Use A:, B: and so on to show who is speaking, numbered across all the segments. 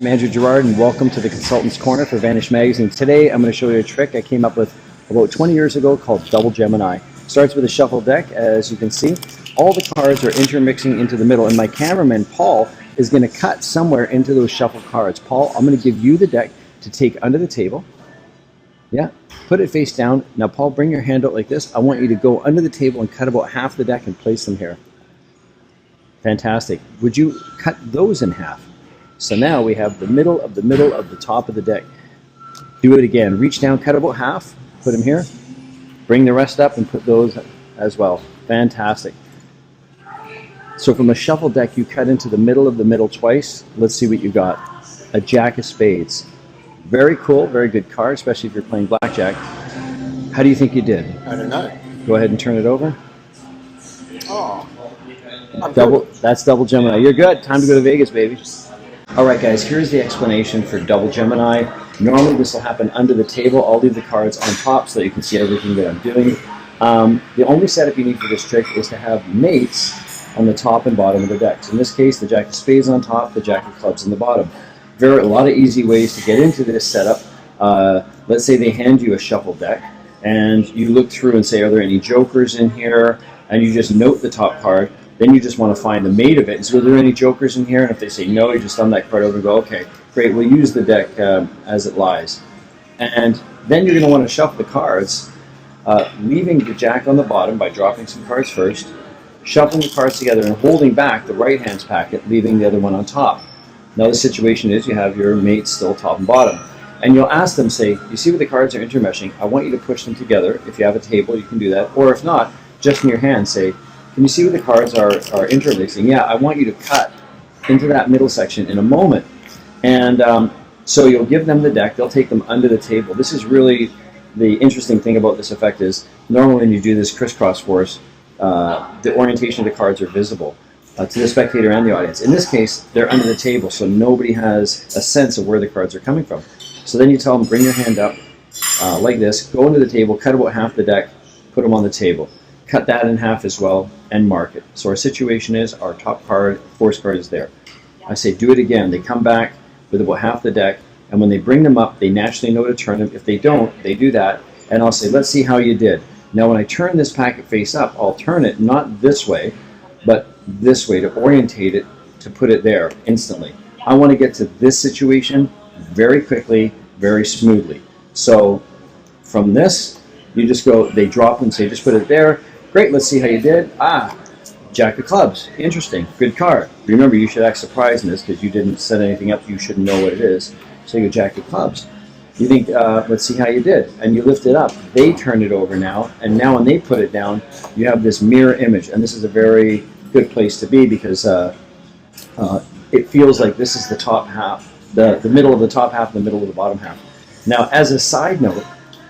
A: I'm Andrew Gerard, and welcome to the Consultant's Corner for Vanish Magazine. Today I'm going to show you a trick I came up with about 20 years ago called Double Gemini. It starts with a shuffle deck. As you can see, all the cards are intermixing into the middle, and my cameraman Paul is going to cut somewhere into those shuffle cards. Paul, I'm going to give you the deck to take under the table. Yeah, put it face down. Now Paul, bring your hand out like this. I want you to go under the table and cut about half the deck and place them here. Fantastic. Would you cut those in half? So now we have the middle of the top of the deck. Do it again. Reach down, cut about half, put them here. Bring the rest up and put those as well. Fantastic. So from a shuffle deck, you cut into the middle twice. Let's see what you got. A Jack of Spades. Very cool, very good card, especially if you're playing blackjack. How do you think you did?
B: I don't know.
A: Go ahead and turn it over.
B: Oh,
A: That's Double Gemini. You're good. Time to go to Vegas, baby. Alright guys, here's the explanation for Double Gemini. Normally this will happen under the table. I'll leave the cards on top so that you can see everything that I'm doing. The only setup you need for this trick is to have mates on the top and bottom of the decks. In this case, the Jack of Spades on top, the Jack of Clubs on the bottom. A lot of easy ways to get into this setup. Let's say they hand you a shuffle deck and you look through and say, are there any jokers in here? And you just note the top card. Then you just want to find the mate of it. And so are there any jokers in here? And if they say no, you just thumb that card over and go, okay, great, we'll use the deck as it lies. And then you're going to want to shuffle the cards, leaving the Jack on the bottom by dropping some cards first, shuffling the cards together and holding back the right hand's packet, leaving the other one on top. Now the situation is you have your mates still top and bottom. And you'll ask them, say, you see where the cards are intermeshing? I want you to push them together. If you have a table, you can do that. Or if not, just in your hand, say, can you see where the cards are intermixing? Yeah, I want you to cut into that middle section in a moment. And so you'll give them the deck. They'll take them under the table. This is really the interesting thing about this effect is normally when you do this crisscross force, the orientation of the cards are visible to the spectator and the audience. In this case, they're under the table, so nobody has a sense of where the cards are coming from. So then you tell them, bring your hand up like this, go under the table, cut about half the deck, put them on the table. Cut that in half as well and mark it. So our situation is our top card, force card is there. I say do it again. They come back with about half the deck, and when they bring them up, they naturally know to turn them. If they don't, they do that, and I'll say, let's see how you did. Now when I turn this packet face up, I'll turn it not this way, but this way to orientate it, to put it there instantly. I want to get to this situation very quickly, very smoothly. So from this, you just go, they drop and say, just put it there. Great, let's see how you did. Jack of Clubs. Interesting. Good card. Remember, you should act surprised in this because you didn't set anything up. You shouldn't know what it is. So you go Jack of Clubs. You think, let's see how you did. And you lift it up. They turn it over now. And now when they put it down, you have this mirror image. And this is a very good place to be because it feels like this is the top half, the middle of the top half, the middle of the bottom half. Now, as a side note,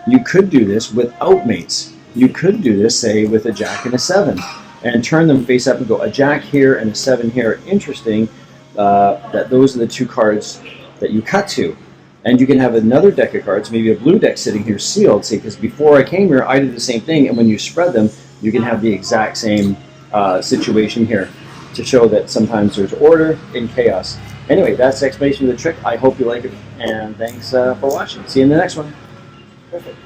A: you could do this without mates. You could do this, say, with a Jack and a 7, and turn them face up and go, a Jack here and a 7 here. Interesting that those are the two cards that you cut to. And you can have another deck of cards, maybe a blue deck sitting here sealed, say, because before I came here, I did the same thing, and when you spread them, you can have the exact same situation here to show that sometimes there's order in chaos. Anyway, that's the explanation of the trick. I hope you like it, and thanks for watching. See you in the next one. Perfect.